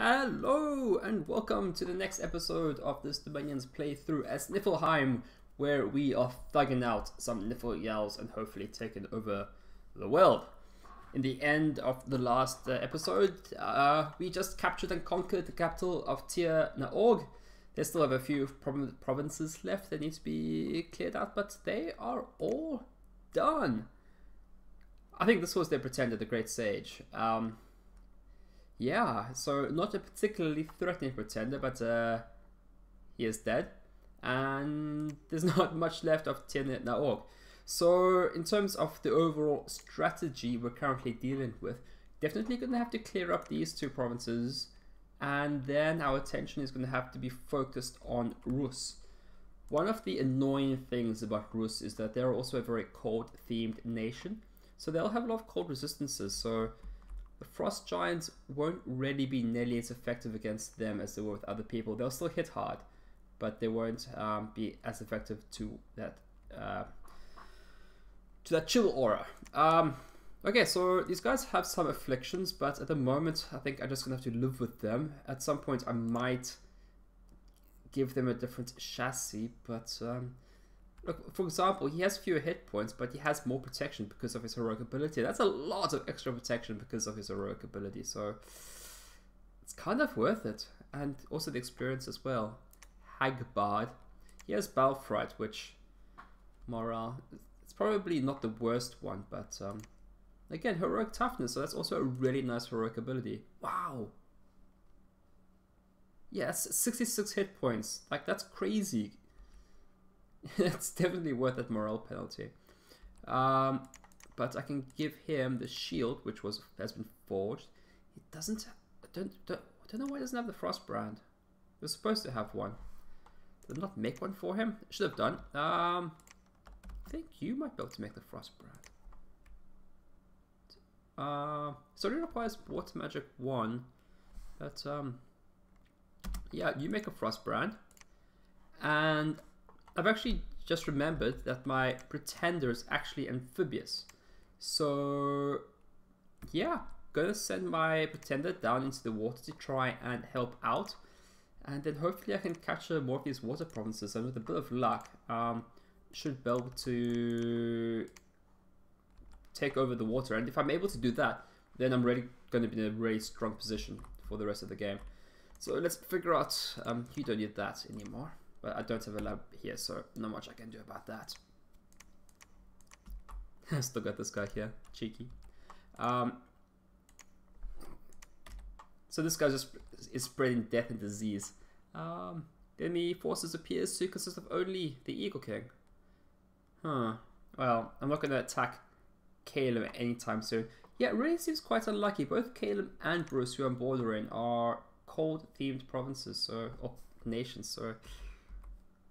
Hello and welcome to the next episode of this Dominions playthrough as Niefelheim, where we are thugging out some Niefelheim and hopefully taking over the world. In the end of the last episode, we just captured and conquered the capital of Tir Naorg. They still have a few provinces left that need to be cleared out, but they are all done. I think this was their pretender, the Great Sage. Yeah, so not a particularly threatening pretender, but he is dead, and there's not much left of Tir Naorg. So in terms of the overall strategy we're currently dealing with, definitely going to have to clear up these two provinces, and then our attention is going to have to be focused on Rus. One of the annoying things about Rus is that they're also a very cold themed nation, so they'll have a lot of cold resistances, so the Frost Giants won't really be nearly as effective against them as they were with other people. They'll still hit hard, but they won't be as effective to that chill aura. Okay, so these guys have some afflictions, but at the moment I think I'm just gonna have to live with them. At some point I might give them a different chassis, but look, for example, he has fewer hit points, but he has more protection because of his heroic ability. That's a lot of extra protection because of his heroic ability, so it's kind of worth it. And also the experience as well. Hagbard. He has Balfright, which morale, it's probably not the worst one, but again, heroic toughness, so that's also a really nice heroic ability. Wow. Yes, 66 hit points. Like, that's crazy. It's definitely worth that morale penalty. But I can give him the shield, which has been forged. He doesn't. I don't know why he doesn't have the frost brand. We're supposed to have one. Did I not make one for him? Should have done. I think you might be able to make the frost brand. So it requires water magic 1. But yeah, you make a frost brand. And I've actually just remembered that my pretender is actually amphibious. So yeah, gonna send my pretender down into the water to try and help out. And then hopefully I can capture more of these water provinces, and with a bit of luck, should be able to take over the water. And if I'm able to do that, then I'm really gonna be in a really strong position for the rest of the game. So let's figure out, you don't need that anymore. But I don't have a lab here, so not much I can do about that. I still got this guy here, cheeky. So this guy just is spreading death and disease. The enemy forces appears to consist of only the Eagle King. Huh. Well, I'm not going to attack Caleb anytime soon. Yeah, it really seems quite unlucky. Both Caleb and Bruce, who I'm bordering, are cold-themed provinces, or nations, so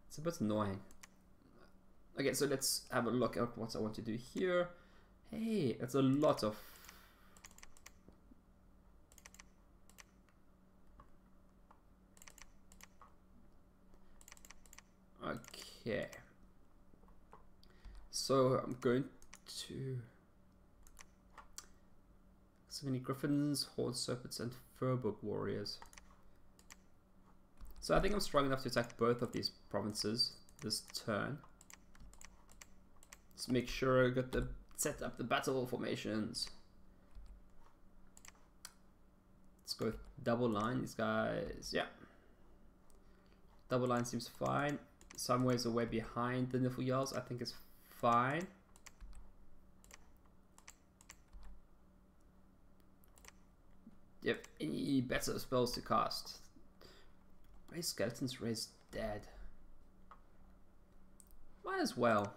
it's a bit annoying. Okay, so let's have a look at what I want to do here. Hey, it's a lot of... Okay. So I'm going to... So many griffins, horde serpents, and furbook warriors. So I think I'm strong enough to attack both of these provinces this turn. Let's make sure I got the set up the battle formations. Let's go with double line, these guys, yeah. Double line seems fine. Some ways away behind the Niefelheim, I think is fine. Do you have any better spells to cast? Raise skeletons, raise dead. Might as well.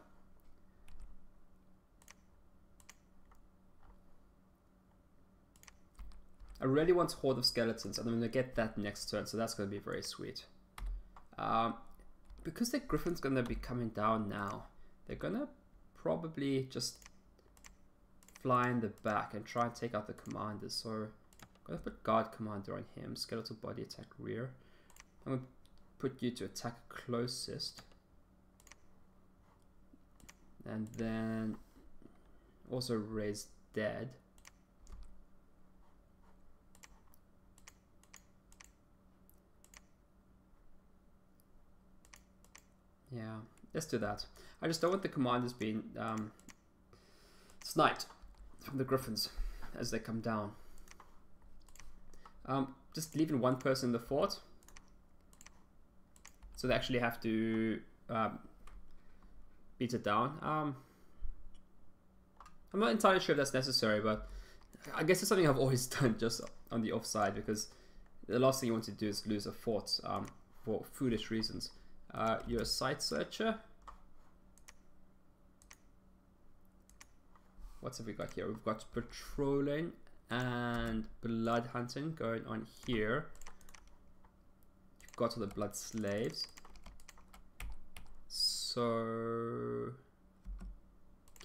I really want Horde of Skeletons, and I'm going to get that next turn, so that's going to be very sweet. Because the Griffin's going to be coming down now, they're going to probably just fly in the back and try and take out the commanders. So I'm going to put Guard Commander on him, Skeletal Body attack rear. I'm going to put you to attack closest. And then also raise dead. Yeah, let's do that. I just don't want the commanders being sniped from the griffins as they come down. Just leaving one person in the fort, so they actually have to beat it down. I'm not entirely sure if that's necessary, but I guess it's something I've always done just on the offside, because the last thing you want to do is lose a fort for foolish reasons. You're a site searcher. What have we got here? We've got patrolling and blood hunting going on here. You've got all the blood slaves. So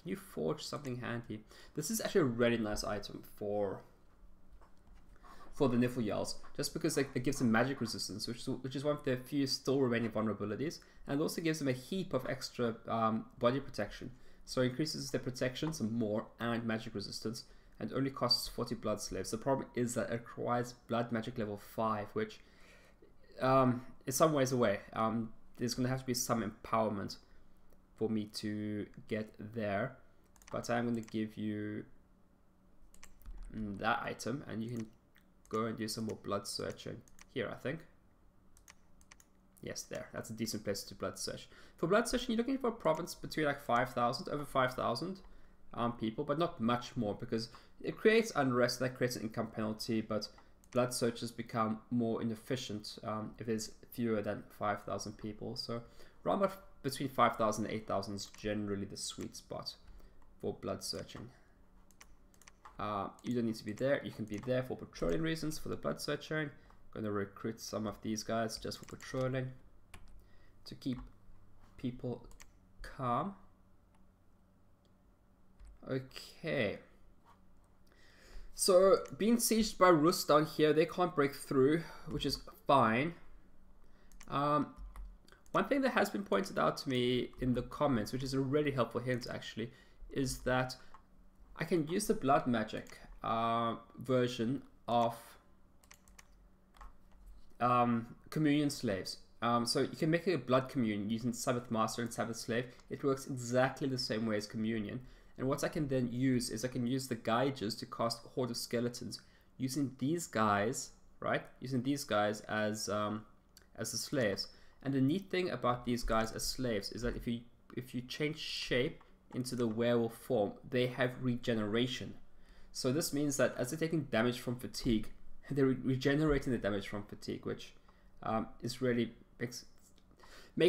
can you forge something handy? This is actually a really nice item for the Niefelheim, just because it gives them magic resistance, which is one of their few still remaining vulnerabilities, and also gives them a heap of extra body protection. So it increases their protection some more and magic resistance, and only costs 40 blood slaves. The problem is that it requires blood magic level 5, which is some ways away. There's going to have to be some empowerment for me to get there, but I'm going to give you that item, and you can go and do some more blood searching here, I think. Yes, there. That's a decent place to blood search. For blood searching, you're looking for a province between like 5,000, over 5,000 people, but not much more, because it creates unrest. That creates an income penalty, but blood searches become more inefficient if there's fewer than 5,000 people. So around about between 5,000 and 8,000 is generally the sweet spot for blood searching. You don't need to be there. You can be there for patrolling reasons, for the blood searching. I'm going to recruit some of these guys just for patrolling to keep people calm. Okay. So being sieged by Rus down here, they can't break through, which is fine. One thing that has been pointed out to me in the comments, which is a really helpful hint actually, is that I can use the blood magic version of communion slaves. So you can make a blood communion using Sabbath Master and Sabbath Slave. It works exactly the same way as communion. And what I can then use is I can use the Geigers to cast Horde of Skeletons using these guys, right? Using these guys as the slaves. And the neat thing about these guys as slaves is that if you change shape into the werewolf form, they have regeneration. So this means that as they're taking damage from fatigue, they're regenerating the damage from fatigue, which is really makes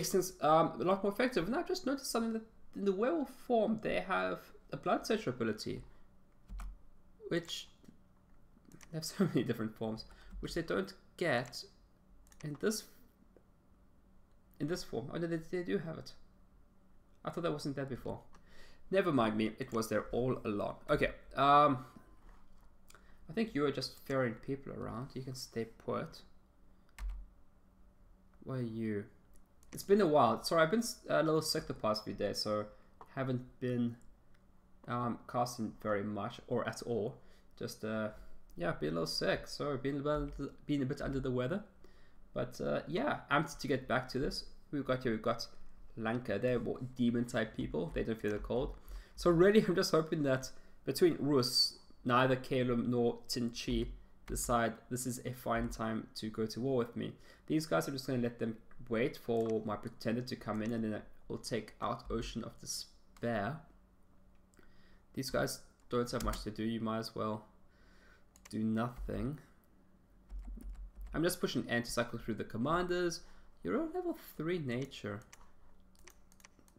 things a lot more effective. And I've just noticed something, that in the werewolf form they have a blood searcher ability, which they have so many different forms, which they don't get in this form. Oh no, they do have it. I thought that wasn't there before. Never mind me, it was there all along. Okay, I think you are just ferrying people around. You can stay put. Where are you? It's been a while. Sorry, I've been a little sick the past few days, so haven't been casting very much or at all. Just yeah, been a little sick. So been a bit under the weather, but yeah, amped to get back to this. We've got Lanka. They're more demon type people. They don't feel the cold. So really, I'm just hoping that between Rus, neither Kalum nor Tin Chi decide this is a fine time to go to war with me. These guys, I'm just going to let them wait for my pretender to come in, and then I will take out Ocean of Despair. These guys don't have much to do. You might as well do nothing. I'm just pushing N to cycle through the commanders. You're on level 3 nature.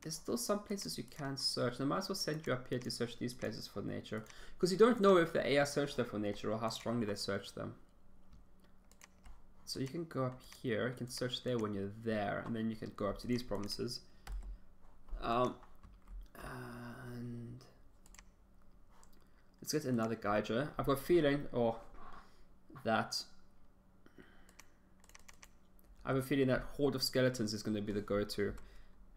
There's still some places you can search. I might as well send you up here to search these places for nature, because you don't know if the AI searched them for nature or how strongly they search them. So you can go up here, you can search there when you're there, and then you can go up to these provinces. And let's get another Geiger. I've got a feeling, that Horde of Skeletons is going to be the go-to.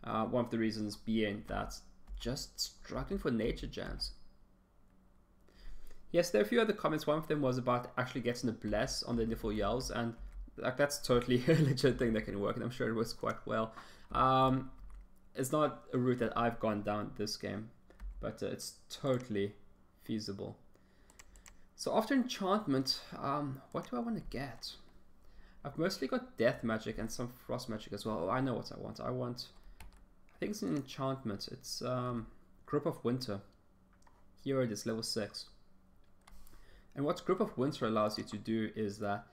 One of the reasons being that just struggling for nature gems. Yes, there are a few other comments. One of them was about actually getting a bless on the Niefelheim, and like that's totally a legit thing that can work, and I'm sure it works quite well. it's not a route that I've gone down this game, but it's totally feasible. So after enchantment, what do I want to get? I've mostly got death magic and some frost magic as well. Oh, I know what I want. I think it's an enchantment. It's Grip of Winter. Here it is, level 6. And what Grip of Winter allows you to do is that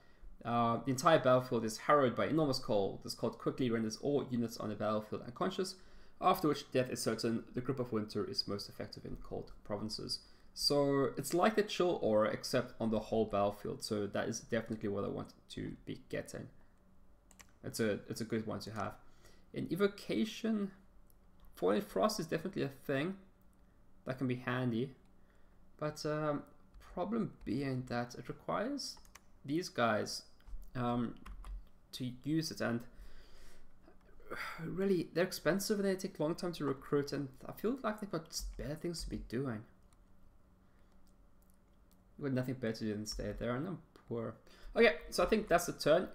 the entire battlefield is harrowed by enormous cold. This cold quickly renders all units on the battlefield unconscious, after which death is certain. The Grip of Winter is most effective in cold provinces. So it's like the Chill Aura, except on the whole battlefield. So that is definitely what I want to be getting. It's a good one to have. In Evocation, Falling Frost is definitely a thing that can be handy. But problem being that it requires these guys to use it, and really they're expensive and they take a long time to recruit, and I feel like they've got better things to be doing. We've got nothing better to do than stay there, and I'm poor. Okay, so I think that's the turn,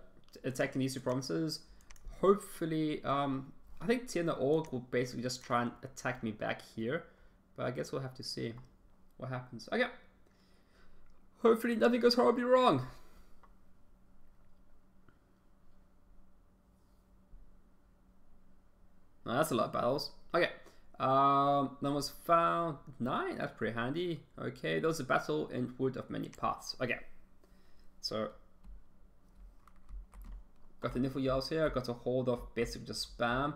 attacking these 2 provinces. Hopefully, I think Tiana Org will basically just try and attack me back here, but I guess we'll have to see what happens. Okay, hopefully nothing goes horribly wrong. Oh, that's a lot of battles. Okay. None was found. 9, that's pretty handy. Okay, there was a battle in Wood of Many Paths. Okay. So got the Niffle Yells here, got a hold of basically just spam.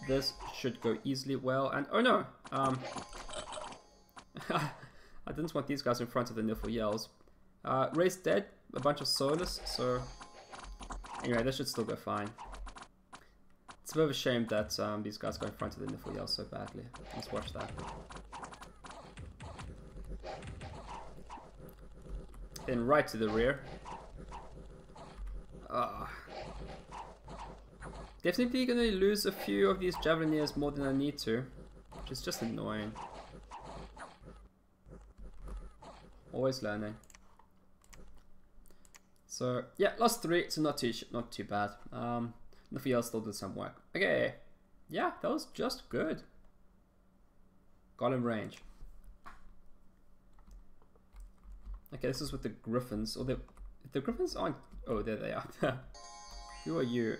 This should go easily well, and oh no! I didn't want these guys in front of the Niffle Yells. Ray's dead, a bunch of Solus, so anyway, this should still go fine. It's a bit of a shame that these guys go in front of the Niffle Yell so badly. Let's watch that. Then right to the rear. Definitely gonna lose a few of these Javelineers more than I need to, which is just annoying. Always learning. So yeah, lost 3, so not too bad. Niffle Yell still did some work. Okay, yeah, that was just good. Got in range. Okay, this is with the Griffins. Or the Griffins aren't. Oh, there they are. Who are you?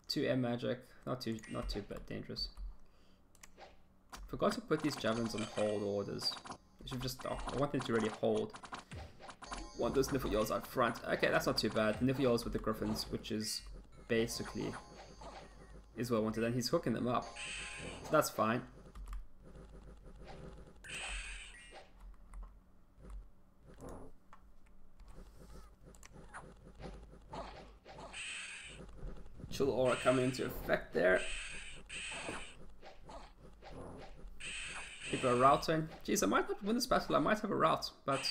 2 air magic. Not too bad. Dangerous. Forgot to put these javelins on hold orders. I should just. Oh, I want them to really hold. Want those Niffle Yells out front. Okay, that's not too bad. Niffle Yells with the Griffins, which is basically is what I wanted, and he's hooking them up. So that's fine. Chill Aura coming into effect there. People are routing. Jeez, I might not win this battle. I might have a rout, but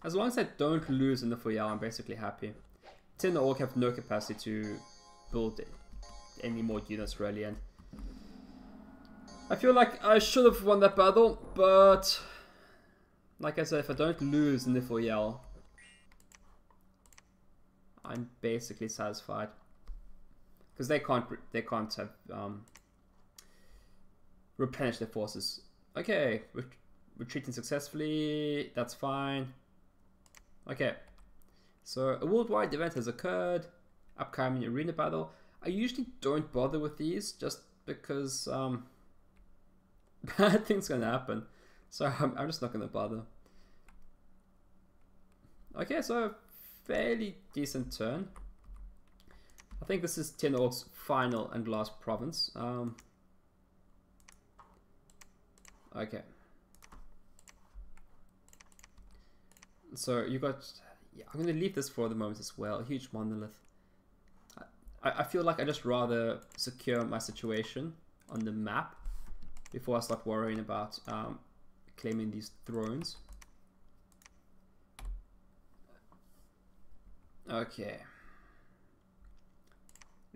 as long as I don't lose in the Niffle Yell, I'm basically happy. Tin Orc have no capacity to build any more units really, and I feel like I should have won that battle, but like I said, if I don't lose in the Niffle Yell, I'm basically satisfied. Because they can't have replenish their forces. Okay, retreating successfully, that's fine. Okay, so a worldwide event has occurred. Upcoming arena battle. I usually don't bother with these just because bad things gonna happen. So I'm just not gonna bother. Okay, so fairly decent turn. I think this is Tin Orc's final and last province. Okay. So you got, yeah, I'm gonna leave this for the moment as well. A huge monolith. I feel like I just rather secure my situation on the map before I start worrying about claiming these thrones. Okay.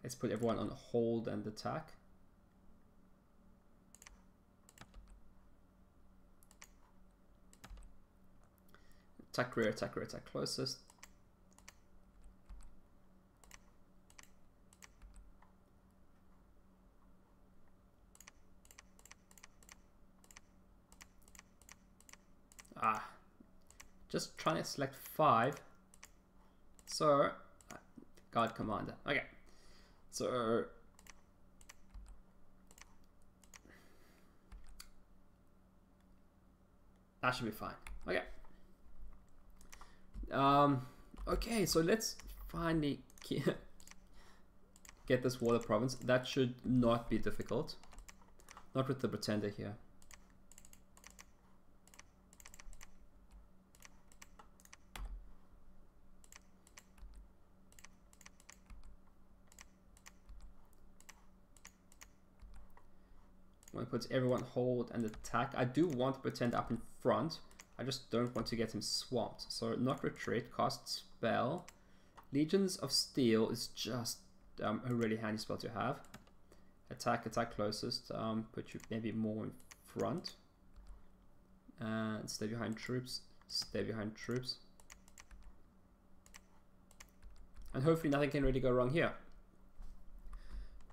Let's put everyone on hold and attack. Attack rear, attack closest. just trying to select 5. So, guard commander. Okay. So, that should be fine. Okay. Okay, so let's finally get this water province. That should not be difficult. Not with the pretender here. One puts everyone hold and attack. I do want to pretend up in front. I just don't want to get him swamped. So not retreat, cast spell. Legions of Steel is just a really handy spell to have. Attack closest. Put you maybe more in front. And stay behind troops. Stay behind troops. And hopefully nothing can really go wrong here.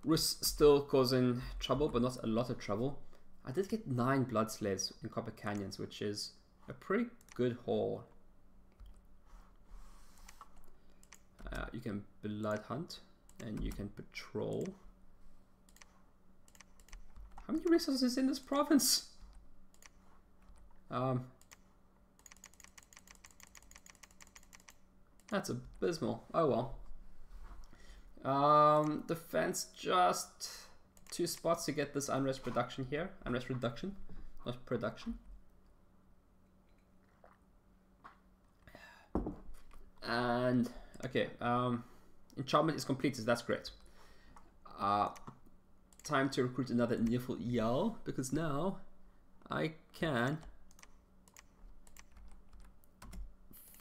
Rus still causing trouble, but not a lot of trouble. I did get 9 blood slaves in Copper Canyons, which is a pretty good haul. You can blood hunt and you can patrol. How many resources in this province? That's abysmal. Oh well. Defense, just 2 spots to get this unrest production here. Unrest reduction, not production. And okay, enchantment is completed. That's great. Time to recruit another Niefelheim, because now I can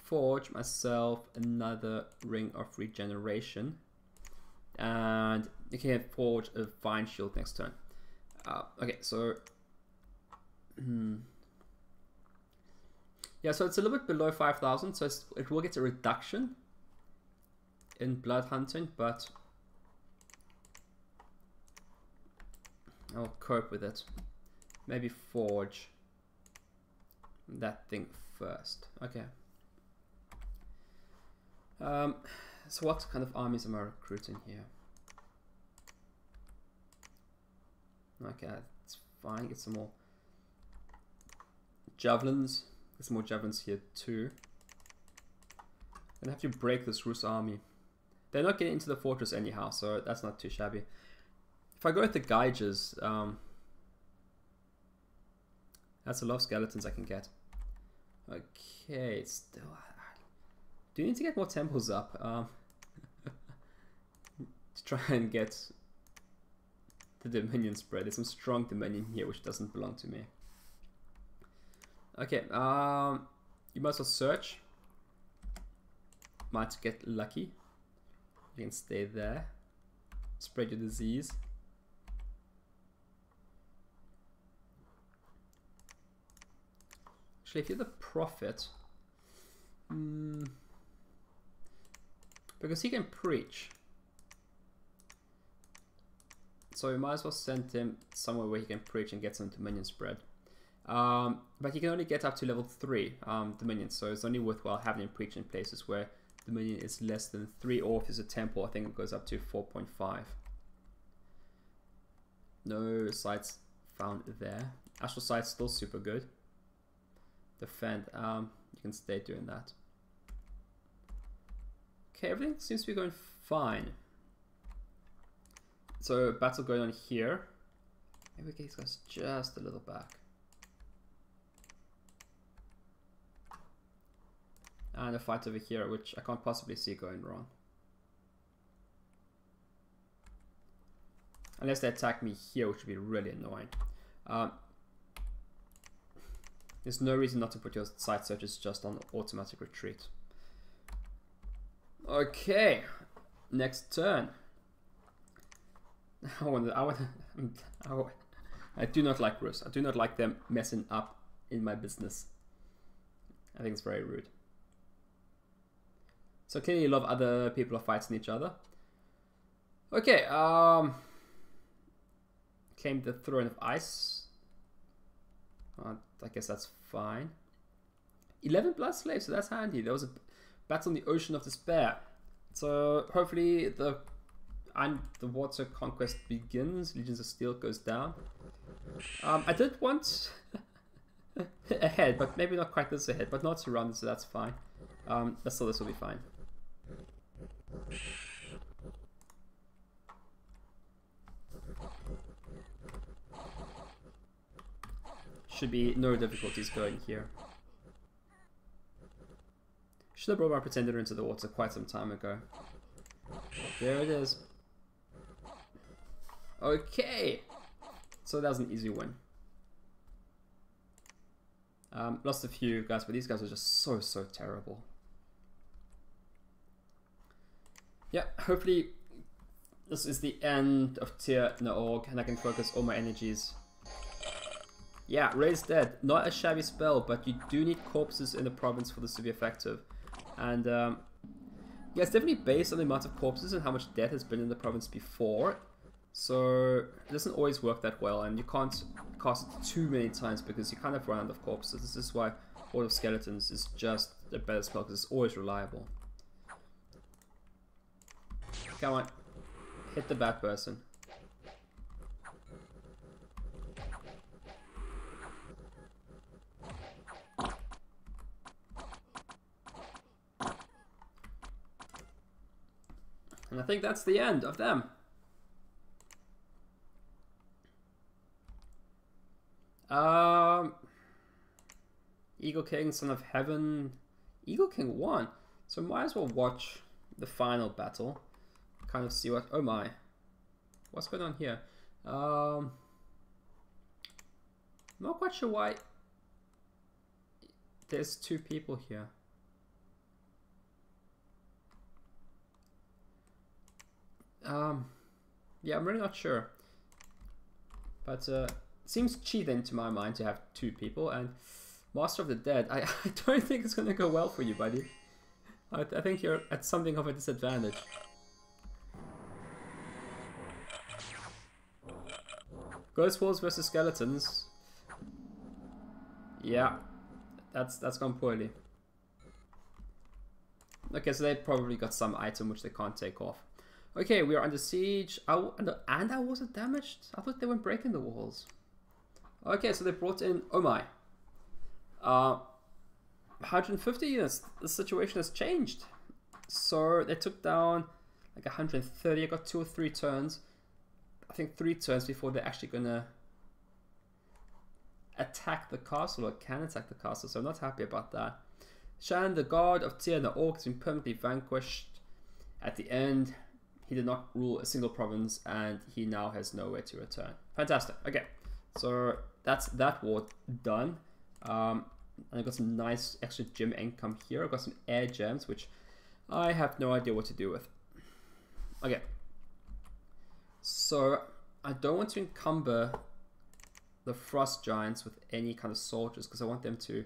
forge myself another ring of regeneration. And you can forge a Vine Shield next turn. Okay, so yeah, so it's a little bit below 5,000, so it will get a reduction in blood hunting, but I'll cope with it. Maybe forge that thing first. Okay. So what kind of armies am I recruiting here? Okay, that's fine. Get some more javelins. Get some more javelins here too. I'm gonna have to break this Rus army. They're not getting into the fortress anyhow, so that's not too shabby. If I go with the Geigers, that's a lot of skeletons I can get. Okay, still. Do you need to get more temples up? To try and get the Dominion spread. There's some strong Dominion here which doesn't belong to me. Okay, you might as well search. Might get lucky. You can stay there. Spread your disease. Actually, if you're the prophet, because he can preach, so we might as well send him somewhere where he can preach and get some Dominion spread. But he can only get up to level 3 Dominion, so it's only worthwhile having him preach in places where Dominion is less than 3, or if there's a temple, I think it goes up to 4.5. No sites found there. Astral Sight's still super good. Defend, you can stay doing that. Okay, everything seems to be going fine. So battle going on here. Maybe we get these guys just a little back. And a fight over here, which I can't possibly see going wrong. Unless they attack me here, which would be really annoying. There's no reason not to put your site searches just on automatic retreat. Okay, next turn. I do not like Rus. I do not like them messing up in my business. I think it's very rude. So clearly a lot of other people are fighting each other. Okay, claim the Throne of Ice. I guess that's fine. 11 blood slaves, so that's handy. There was a battle in the Ocean of Despair. So hopefully the water conquest begins. Legions of Steel goes down. I did want ahead, but maybe not quite this ahead, but not surrounded, so that's fine. But still, this will be fine. Should be no difficulties going here. Should have brought my Pretender into the water quite some time ago. There it is. Okay! So that was an easy win. Lost a few guys, but these guys are just so terrible. Yeah, hopefully this is the end of Tier Naorg and I can focus all my energies. Yeah, Raise Dead. Not a shabby spell, but you do need corpses in the province for this to be effective. And yeah, it's definitely based on the amount of corpses and how much death has been in the province before. So it doesn't always work that well, and you can't cast it too many times because you kind of run out of corpses. This is why Horde of Skeletons is just a better spell because it's always reliable. Come on, hit the bad person. And I think that's the end of them. Eagle King, Son of Heaven. Eagle King won, so might as well watch the final battle. Kind of see what. Oh my, what's going on here? Not quite sure why there's two people here. Yeah, I'm really not sure. But seems cheating to my mind to have two people, and Master of the Dead, I don't think it's gonna go well for you, buddy. I think you're at something of a disadvantage. Ghost Walls versus Skeletons. Yeah, that's gone poorly. Okay, so they probably got some item which they can't take off. Okay, we are under siege. And our walls are damaged? I thought they weren't breaking the walls. Okay, so they brought in... Oh my. 150 units. The situation has changed. So they took down like 130. I got 2 or 3 turns. I think 3 turns before they're actually gonna attack the castle, or can attack the castle, so I'm not happy about that. Shan, the god of Tier Naorg, has been permanently vanquished. At the end, he did not rule a single province, and he now has nowhere to return. Fantastic. Okay, so that's that war done. And I got some nice extra gem income here. I got some air gems, which I have no idea what to do with. Okay, so I don't want to encumber the Frost Giants with any kind of soldiers because I want them to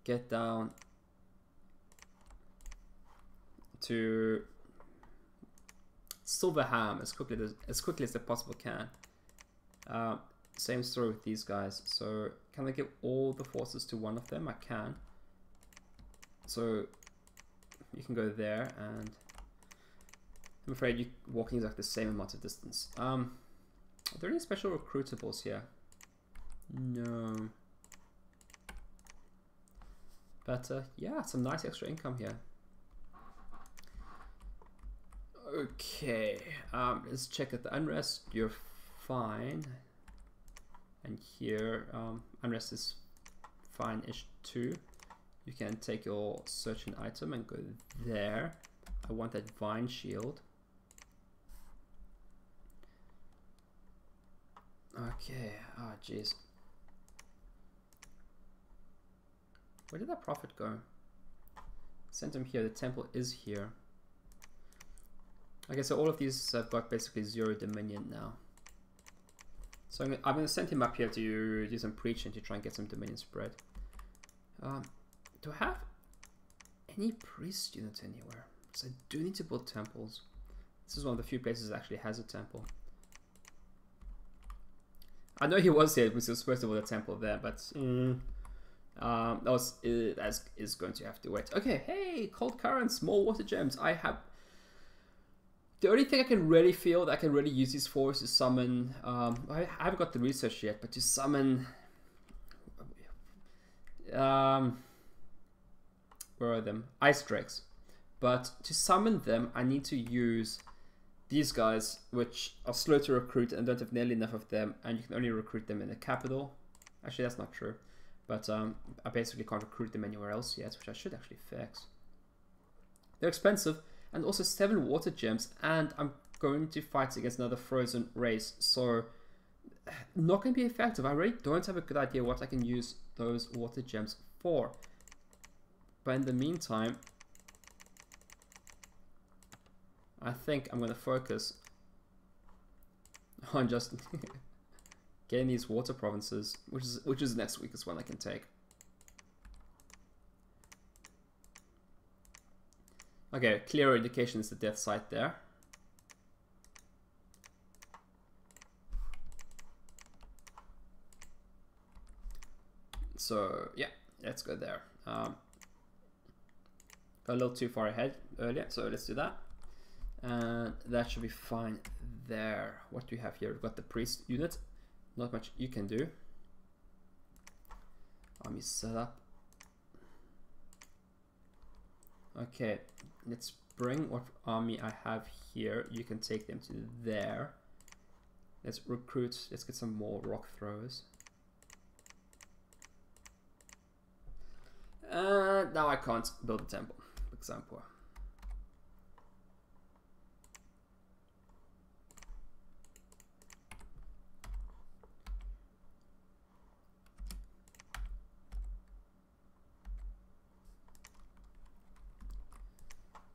get down to Niefelheim as quickly as they possibly can. Same story with these guys. So can I give all the forces to one of them? I can. So you can go there, and I'm afraid you walking is like the same amount of distance. Are there any special recruitables here? No. But yeah, some nice extra income here. Okay, let's check at the unrest. You're fine. And here, unrest is fine-ish too. You can take your searching item and go there. I want that vine shield. Okay, oh jeez. Where did that prophet go? Sent him here, the temple is here. Okay, so all of these have got basically 0 dominion now. So I'm going to send him up here to do some preaching to try and get some dominion spread. Do I have any priest units anywhere? So I do need to build temples. This is one of the few places that actually has a temple. I know he was here because he was supposed to build a temple there, but that is going to have to wait. Okay, hey, cold currents, more water gems. I have. The only thing I can really feel that I can really use these for is to summon. I haven't got the research yet, but to summon. Where are them? Ice drakes. But to summon them, I need to use these guys, which are slow to recruit and don't have nearly enough of them, and you can only recruit them in the capital. Actually, that's not true. But I basically can't recruit them anywhere else yet, which I should actually fix. They're expensive, and also 7 water gems, and I'm going to fight against another frozen race, so not going to be effective. I really don't have a good idea what I can use those water gems for. But in the meantime, I think I'm going to focus on just getting these water provinces, which is next week's one I can take. Okay, clear indication is the death site there. So yeah, let's go there. Got a little too far ahead earlier, so let's do that. And that should be fine there. What do we have here? We've got the priest unit. Not much you can do. Army setup. Okay, let's bring what army I have here. You can take them to there. Let's recruit. Let's get some more rock throwers. Now I can't build a temple, for example.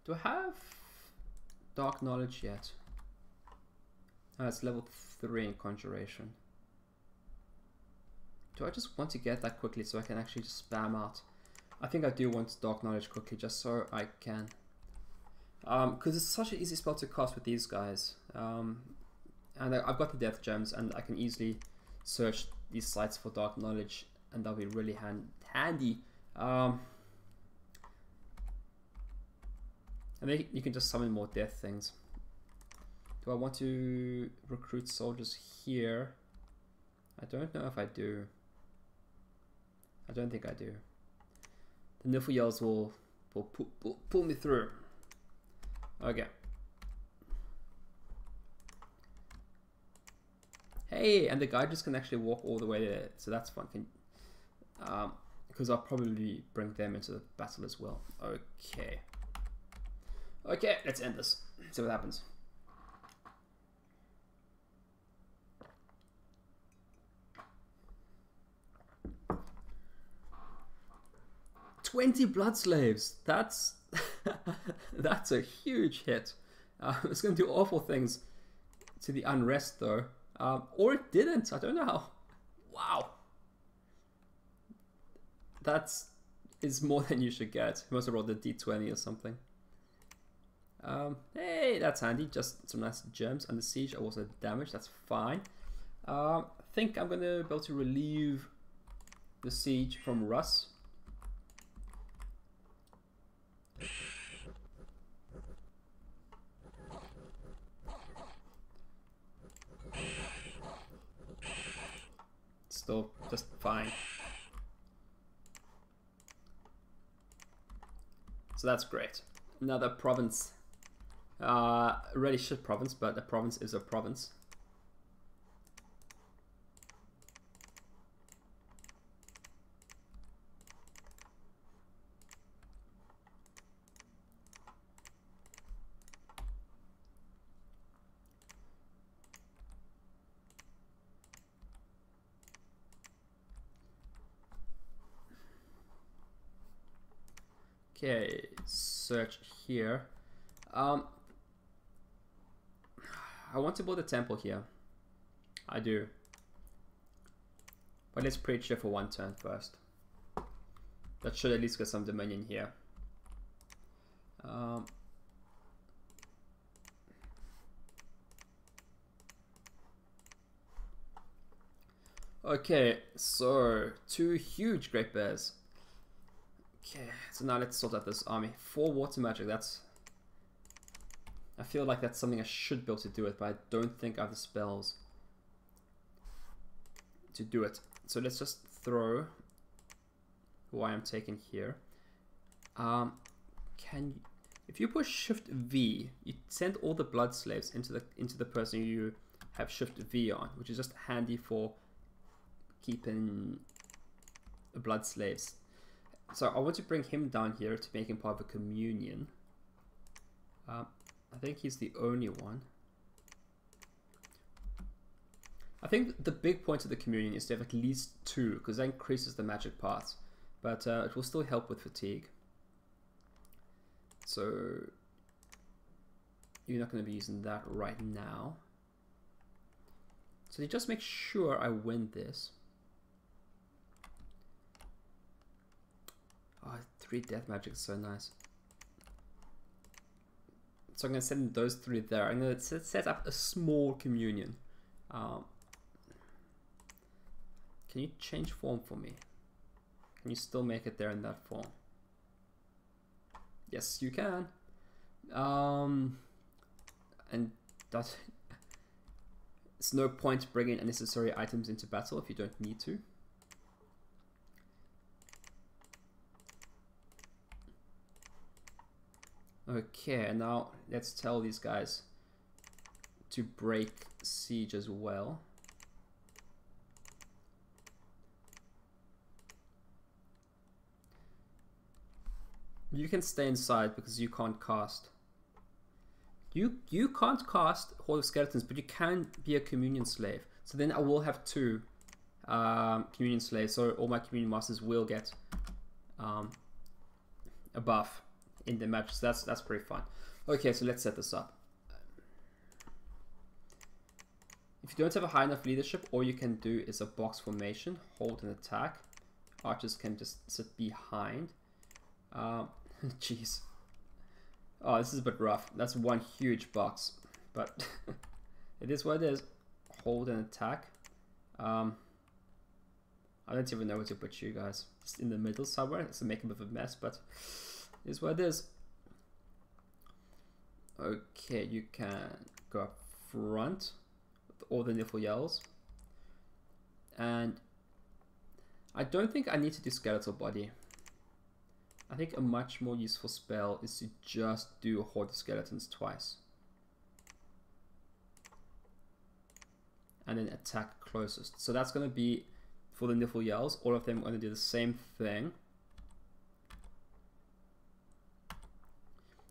Do I have dark knowledge yet? Oh, it's level 3 in conjuration. Do I just want to get that quickly so I can actually just spam out? I think I do want dark knowledge quickly just so I can. Because it's such an easy spell to cast with these guys. And I've got the death gems and I can easily search these sites for dark knowledge and that'll be really handy. And then you can just summon more death things. Do I want to recruit soldiers here? I don't know if I do. I don't think I do. The Niefelheim will pull me through. Okay. Hey, and the guy just can actually walk all the way there, so that's fun. Because I'll probably bring them into the battle as well. Okay. Okay, let's end this. See what happens. $20 blood slaves. That's that's a huge hit. It's going to do awful things to the unrest though, or it didn't. I don't know how. Wow, is more than you should get. You must have rolled a d20 or something. Hey, that's handy. Just some nice gems, and the siege are also damaged. That's fine. I think I'm gonna be able to relieve the siege from Russ. Still just fine. So that's great. Another province. Really shit province, but a province is a province. Okay, search here. I want to build a temple here. I do. But let's preach here for one turn first. That should at least get some dominion here. Okay, so 2 huge great bears. Okay, so now let's sort out this army. 4 water magic, that's... I feel like that's something I should be able to do it, but I don't think I have the spells to do it. So let's just throw who I am taking here. If you push Shift V, you send all the blood slaves into the person you have Shift V on, which is just handy for keeping the blood slaves. So I want to bring him down here to make him part of a communion. I think he's the only one. I think the big point of the communion is to have at least 2, because that increases the magic parts. But it will still help with fatigue. So you're not going to be using that right now. So you just make sure I win this. Oh, 3 death magic is so nice. So I'm going to send those 3 there. I'm going to set up a small communion. Can you change form for me? Can you still make it there in that form? Yes, you can. And that it's no point bringing unnecessary items into battle if you don't need to. Okay, now let's tell these guys to break siege as well. You can stay inside because you can't cast. You can't cast Horde of Skeletons, but you can be a communion slave. So then I will have 2 communion slaves, so all my communion masters will get a buff in the match. So that's pretty fun. Okay, so let's set this up. If you don't have a high enough leadership, all you can do is a box formation, hold and attack. Archers can just sit behind. Jeez. Oh, this is a bit rough. That's 1 huge box, but it is what it is. Hold and attack. I don't even know where to put you guys. Just in the middle somewhere. It's make a bit of a mess, but it is what it is. Okay, you can go up front with all the Niefelheims. And I don't think I need to do skeletal body. I think a much more useful spell is to just do a Horde of Skeletons twice. And then attack closest. So that's going to be for the Niefelheims. All of them are going to do the same thing.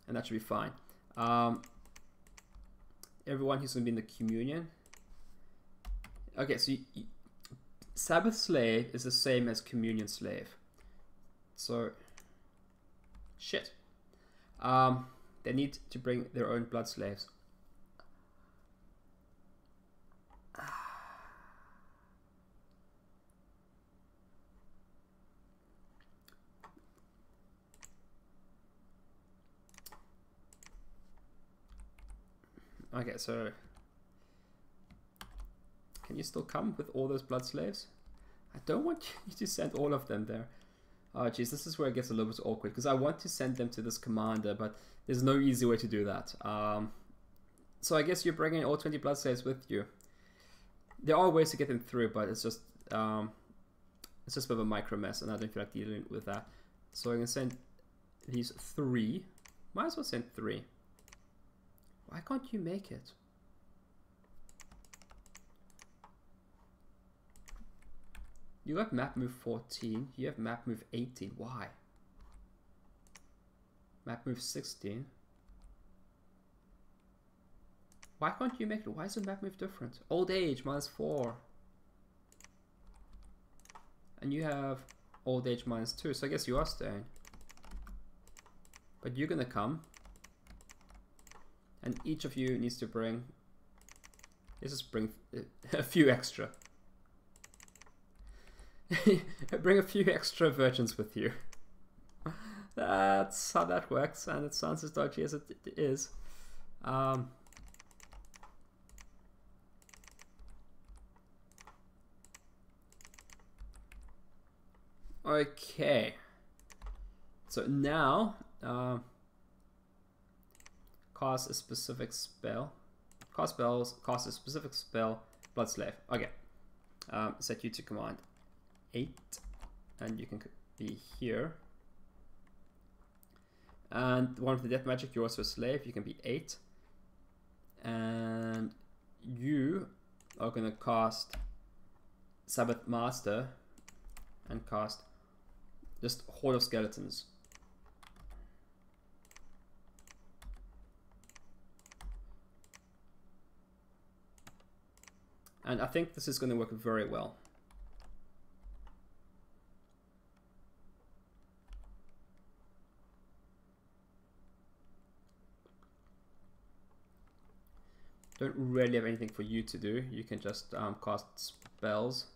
And that should be fine. Everyone who's going to be in the communion. Okay, so Sabbath Slave is the same as Communion Slave. So... shit. They need to bring their own blood slaves. Okay, so can you still come with all those blood slaves? I don't want you to send all of them there. Oh jeez, this is where it gets a little bit awkward because I want to send them to this commander, but there's no easy way to do that. So I guess you're bringing all 20 blood slaves with you. There are ways to get them through, but it's just a bit of a micro mess, and I don't feel like dealing with that. So I'm gonna send these 3. Might as well send 3. Why can't you make it? You have map move 14. You have map move 18. Why? Map move 16. Why can't you make it? Why is the map move different? Old age -4. And you have old age -2. So I guess you are staying. But you're gonna come. And each of you needs to bring... let's just bring a few extra. Bring a few extra virgins with you. That's how that works, and it sounds as dodgy as it is. Okay. So now, cast a specific spell. Cast spells, cast a specific spell, Blood Slave. Okay. Set you to command 8, and you can be here. And one of the death magic, you're also a slave, you can be 8. And you are gonna cast Sabbath Master and cast just Horde of Skeletons. And I think this is going to work very well. Don't really have anything for you to do. You can just cast spells.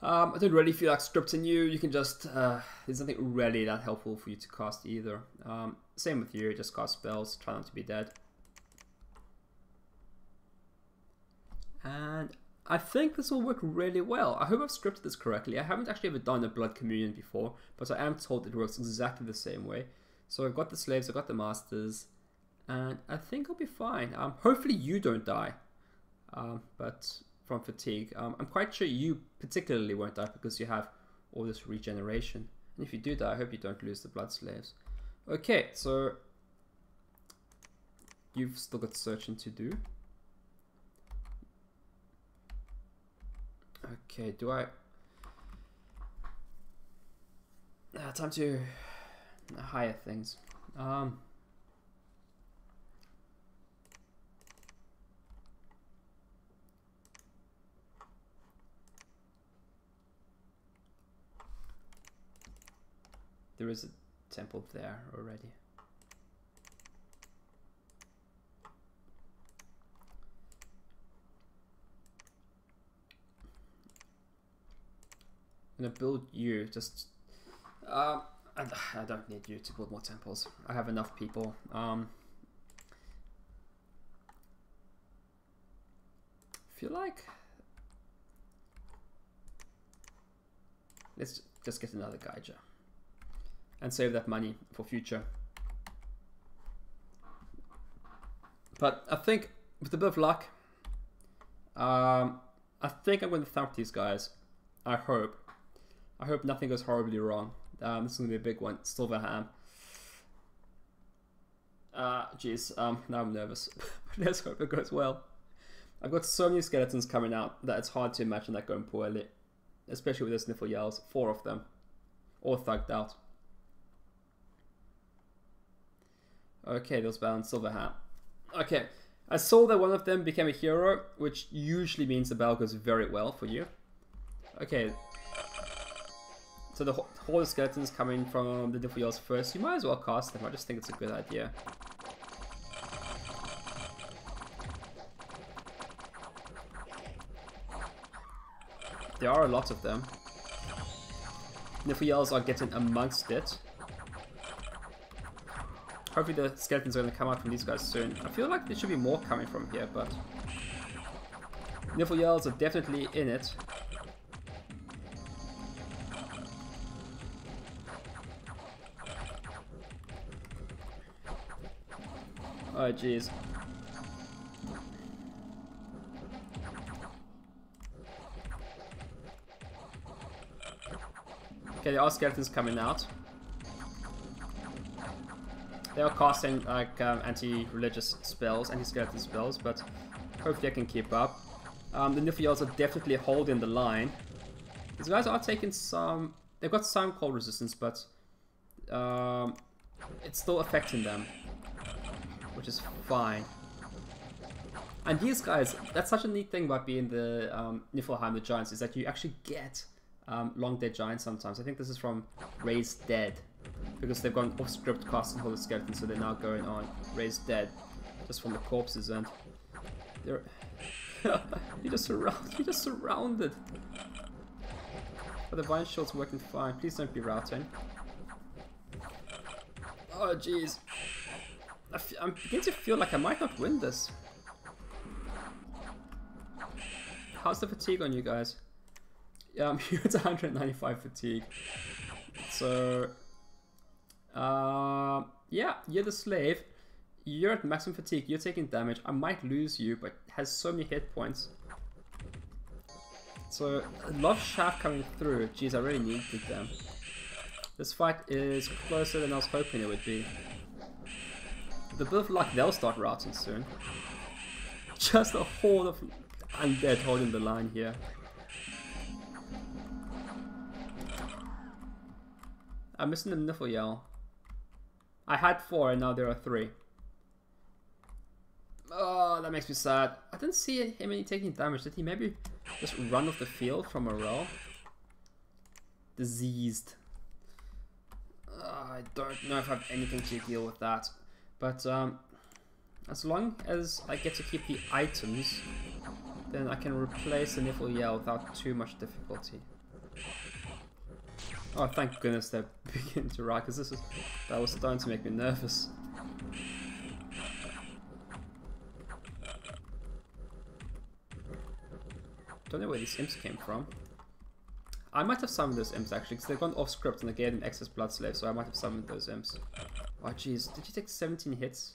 I don't really feel like scripting you. You can just, there's nothing really that helpful for you to cast either. Same with you, just cast spells, try not to be dead. And I think this will work really well. I hope I've scripted this correctly. I haven't actually ever done a blood communion before, but I am told it works exactly the same way. So I've got the slaves, I've got the masters, and I think I'll be fine. Hopefully you don't die, but from fatigue. I'm quite sure you particularly won't die because you have all this regeneration. And if you do die, I hope you don't lose the blood slaves. Okay, so you've still got searching to do. Okay, do I... time to hire things. There is a temple there already. I'm gonna build you just I don't need you to build more temples. I have enough people. Feel like let's just get another Gaija and save that money for future. But I think with a bit of luck, I think I'm going to thump these guys. I hope nothing goes horribly wrong. This is going to be a big one. Niefelheim. Jeez, now I'm nervous. Let's hope it goes well. I've got so many skeletons coming out that it's hard to imagine that going poorly. Especially with those sniffle yells. 4 of them. All thugged out. Okay, those bound Niefelheim. Okay, I saw that one of them became a hero, which usually means the battle goes very well for you. Okay. So the Horde of Skeletons coming from the Niefelheim first. You might as well cast them. I just think it's a good idea. There are a lot of them. Niefelheim are getting amongst it. Hopefully the skeletons are going to come out from these guys soon. I feel like there should be more coming from here, but Niefelheim are definitely in it. Oh jeez. Okay, there are skeletons coming out. They are casting like anti-religious spells, anti-skeleton spells, but hopefully I can keep up. The Niefelheim are definitely holding the line. These guys are taking some... They've got some cold resistance, but it's still affecting them, which is fine. And these guys, that's such a neat thing about being the Niefelheim, the giants, is that you actually get long dead giants sometimes. I think this is from Raised Dead, because they've gone off script casting Horde of Skeletons, so they're now going on Raised Dead, just from the corpses, and they're you're just surrounded. But the Vine Shield's working fine. Please don't be routing. Oh jeez. I'm beginning to feel like I might not win this. How's the fatigue on you guys? You're at 195 fatigue. So, yeah, you're the slave. You're at maximum fatigue. You're taking damage. I might lose you, but has so many hit points. So, a lot of shaft coming through. Jeez, I really needed them. This fight is closer than I was hoping it would be. With a bit of luck, they'll start routing soon. Just a horde of undead holding the line here. I'm missing the Niefelheim. I had 4 and now there are 3. Oh, that makes me sad. I didn't see him any taking damage. Did he maybe just run off the field from morale? Diseased. I don't know if I have anything to deal with that. But as long as I get to keep the items, then I can replace the Niefelheim without too much difficulty. Oh, thank goodness they're beginning to ride, because that was starting to make me nervous. Don't know where these imps came from. I might have summoned those imps actually, because they've gone off script and they gave them excess blood slave, so I might have summoned those imps. Oh jeez, did you take 17 hits?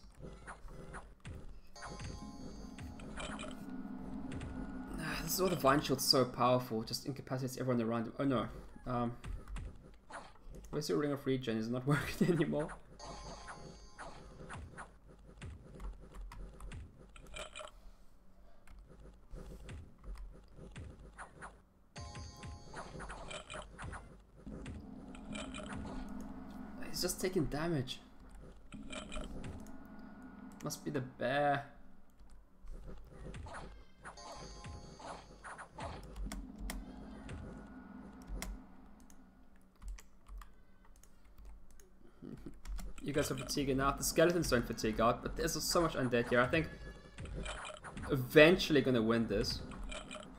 This is why the Vine Shield's so powerful, just incapacitates everyone around him. Oh no. Where's your Ring of Regen? Is it not working anymore? He's just taking damage. Must be the bear. You guys are fatiguing out. The skeletons don't fatigue out, but there's so much undead here. I think eventually gonna win this.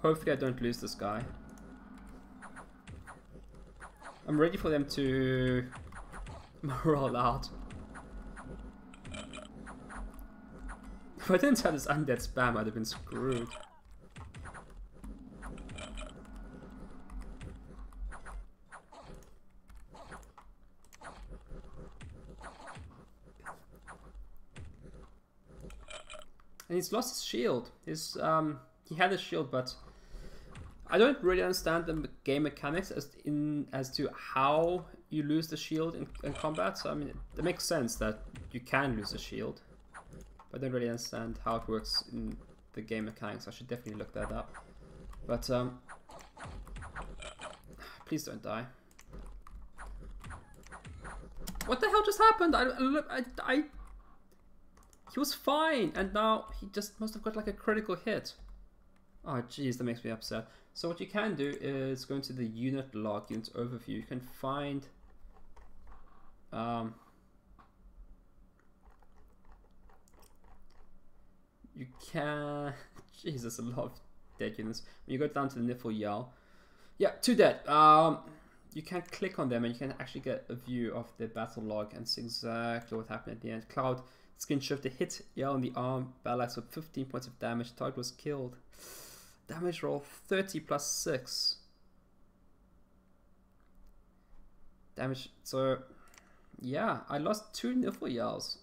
Hopefully I don't lose this guy. I'm ready for them to roll out. If I didn't have this undead spam, I'd have been screwed. And he's lost his shield. He had a shield, but I don't really understand the game mechanics as to how you lose the shield in combat. So I mean, it makes sense that you can lose a shield, but I don't really understand how it works in the game mechanics. I should definitely look that up. But please don't die. What the hell just happened? He was fine, and now he just must have got like a critical hit. Oh jeez, that makes me upset. So what you can do is go into the unit log, unit overview. You can find you can Jesus, a lot of dead units. When you go down to the Niefelheim, yeah, 2 dead. You can click on them and you can actually get a view of the battle log and see exactly what happened at the end. Cloud skin shifter hit Yell in the arm, Balax with 15 points of damage, target was killed. Damage roll 30 plus 6. Damage, so yeah, I lost 2 Niefelheims.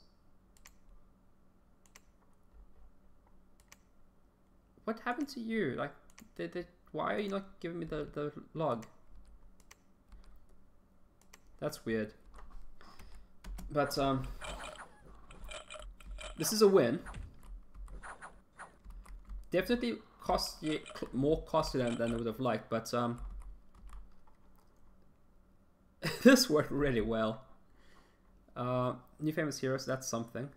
What happened to you? Like, why are you not giving me the log? That's weird. But this is a win. Definitely more costly than I would have liked, but this worked really well. New famous heroes, that's something.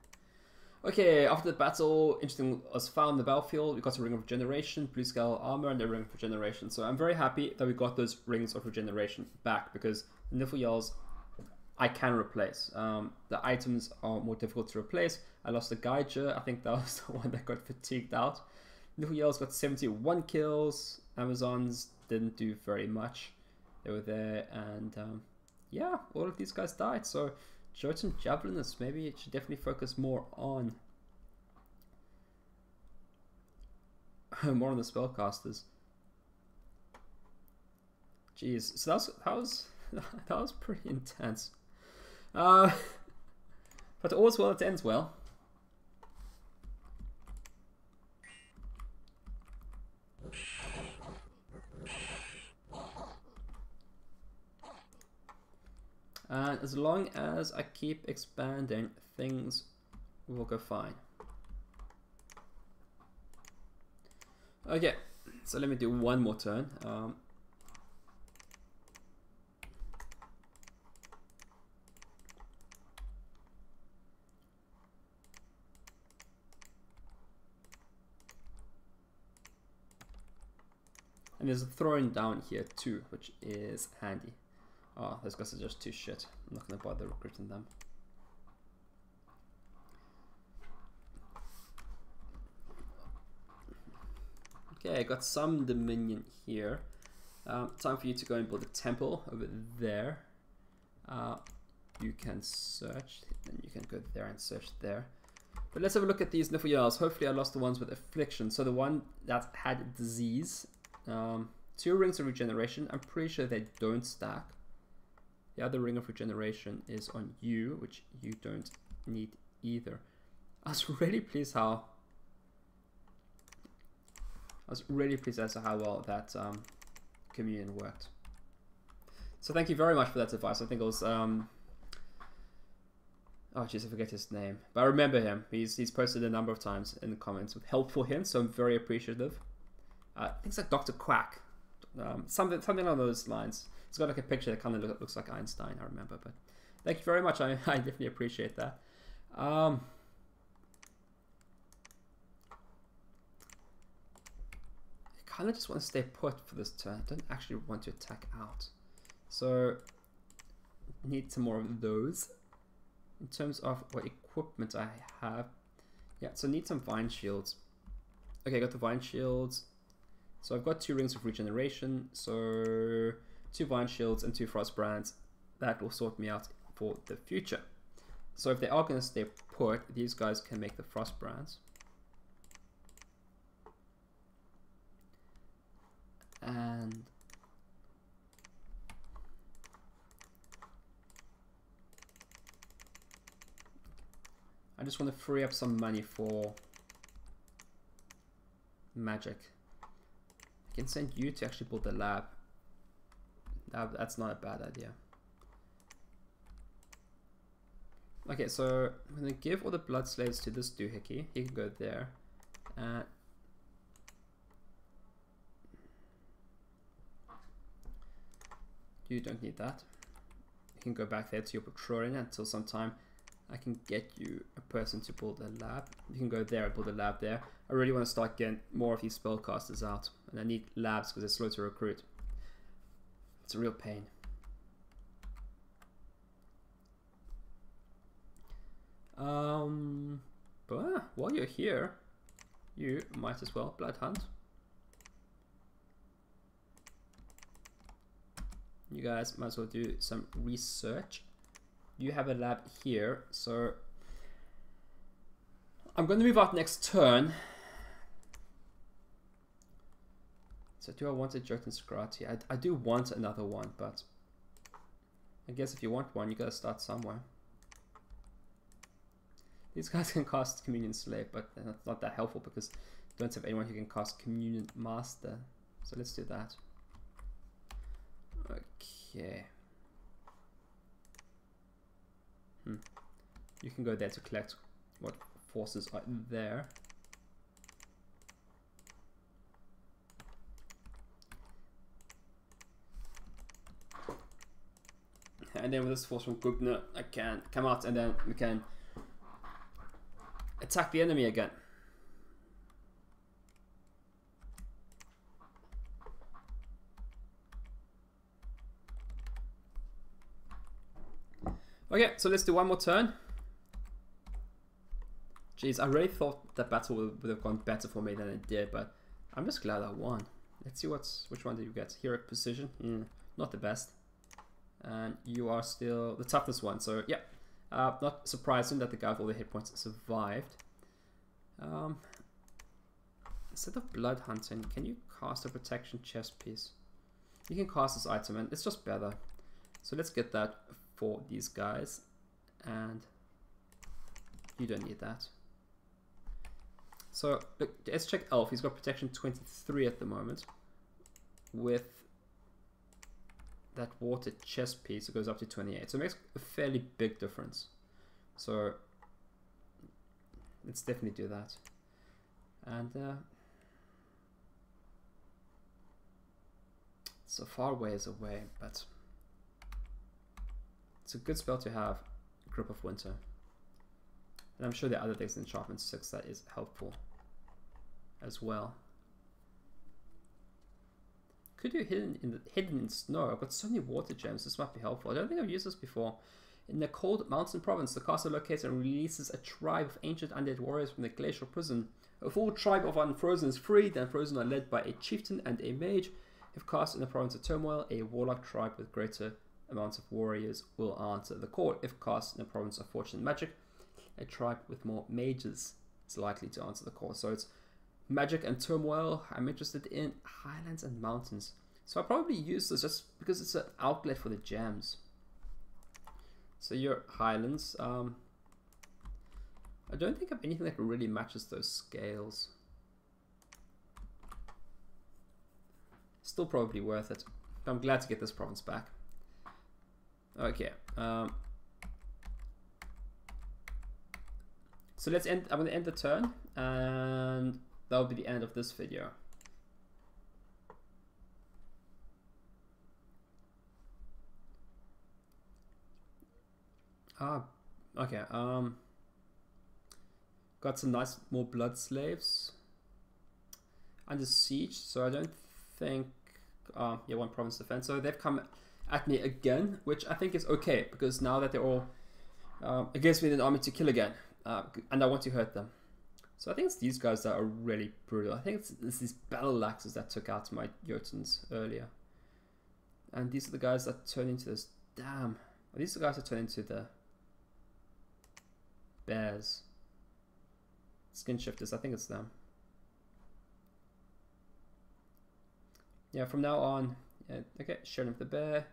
Okay, after the battle, interesting was found on the battlefield. We got a ring of regeneration, blue scale armor, and a ring of regeneration. So I'm very happy that we got those rings of regeneration back, because Niefelheims I can replace. The items are more difficult to replace. I lost the Geiger. I think that was the one that got fatigued out. Niefelheims got 71 kills. Amazons didn't do very much. They were there, and yeah, all of these guys died. So Jotun Javelinists, maybe it should definitely focus more on the spellcasters. Jeez, so that was pretty intense. But all's well that ends well. And as long as I keep expanding, things will go fine. Okay, so let me do one more turn. And there's a throwing down here too, which is handy. Oh, those guys are just too shit. I'm not going to bother recruiting them. Okay, I got some dominion here. Time for you to go and build a temple over there. You can search, then you can go there and search there. But let's have a look at these Niefelheim. Hopefully I lost the ones with affliction. So the one that had disease, 2 rings of regeneration. I'm pretty sure they don't stack. The other ring of regeneration is on you, which you don't need either. I was really pleased as to how well that communion worked. So thank you very much for that advice. I think it was oh jeez, I forget his name, but I remember him. He's posted a number of times in the comments with helpful hints, so I'm very appreciative. Things like Dr. Quack, something along those lines. It's got like a picture that kind of looks like Einstein, I remember. But thank you very much. I definitely appreciate that. I kind of just want to stay put for this turn. I don't actually want to attack out. So need some more of those. In terms of what equipment I have, yeah, so need some vine shields. Okay, I got the vine shields. So I've got 2 rings of regeneration, so 2 vine shields and 2 frost brands. That will sort me out for the future. So if they are going to stay put, these guys can make the frost brands. And I just want to free up some money for magic. I can send you to actually build the lab. That's not a bad idea. Okay, so I'm going to give all the blood slaves to this doohickey. He can go there. You don't need that. You can go back there to your Praetorian until sometime I can get you a person to build a lab. You can go there and build a lab there. I really want to start getting more of these spellcasters out. And I need labs because they're slow to recruit. It's a real pain. But while you're here, you might as well blood hunt. You guys might as well do some research. You have a lab here, so I'm going to move out next turn. So do I want a Jotun Scrati? I do want another one, but I guess if you want one, you gotta start somewhere. These guys can cast Communion Slave, but that's not that helpful because I don't have anyone who can cast Communion Master. So let's do that. Okay. You can go there to collect what forces are there. And then with this force from Gugner, I can come out and then we can attack the enemy again. Okay, so let's do one more turn. Jeez, I really thought that battle would have gone better for me than it did, but I'm just glad I won. Let's see which one do you get. Heroic Precision, not the best. And you are still the toughest one, so yeah. Not surprising that the guy with all the hit points survived. Instead of blood hunting, can you cast a protection chest piece? You can cast this item and it's just better. So let's get that for these guys. And you don't need that. So look, let's check Elf. He's got protection 23 at the moment. With that water chest piece, it goes up to 28. So it makes a fairly big difference. So let's definitely do that. And so far away is away, but it's a good spell to have, Grip of Winter. And I'm sure there are other things in Enchantment 6 that is helpful as well. Could do hidden in snow. I've got so many water gems. This might be helpful. I don't think I've used this before. In the cold mountain province, the castle locates and releases a tribe of ancient undead warriors from the glacial prison. A full tribe of Unfrozen is freed. The Unfrozen are led by a chieftain and a mage. If cast in the province of turmoil, a warlock tribe with greater amounts of warriors will answer the call. If cast in the province of fortune and magic, a tribe with more mages is likely to answer the call. So it's magic and turmoil. I'm interested in highlands and mountains. So I'll probably use this just because it's an outlet for the gems. So your highlands. I don't think I have anything that really matches those scales. Still probably worth it. I'm glad to get this province back. Okay. So let's end. I'm going to end the turn, and that will be the end of this video. Okay. Got some nice more blood slaves under siege. So I don't think. Yeah, one province defense. So they've come at me again, which I think is okay because now that they're all against me in an army to kill again, and I want to hurt them. So I think it's these guys that are really brutal. I think it's these battle axes that took out my Jotuns earlier. And these are the guys that turn into this. Damn. These are the guys that turn into the bears. Skin shifters, I think it's them. Yeah, from now on, yeah, okay, Sharon of the Bear.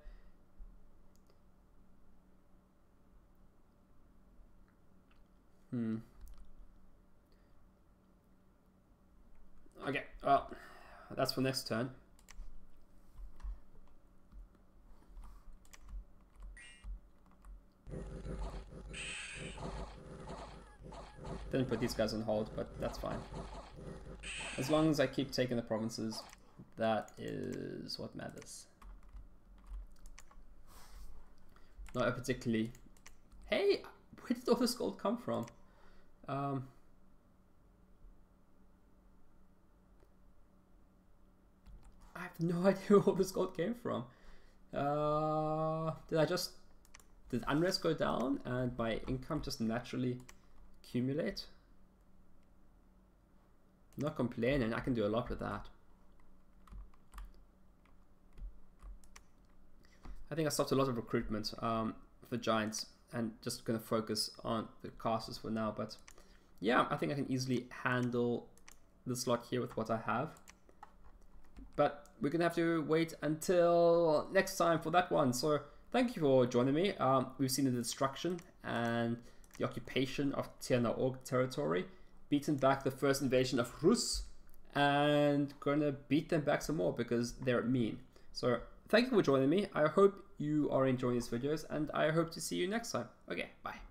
Okay, well, that's for next turn. Didn't put these guys on hold, but that's fine. As long as I keep taking the provinces, that is what matters. Not a particularly... Hey! Where did all this gold come from? I have no idea where all this gold came from. Did unrest go down and my income just naturally accumulate? I'm not complaining, I can do a lot with that. I think I stopped a lot of recruitment for giants and just going to focus on the casters for now. But yeah, I think I can easily handle the slot here with what I have. But we're going to have to wait until next time for that one. So thank you for joining me. We've seen the destruction and the occupation of Tierna Org territory, beaten back the first invasion of Rus, and gonna beat them back some more because they're mean. So thank you for joining me. I hope you are enjoying these videos, and I hope to see you next time. Okay, bye.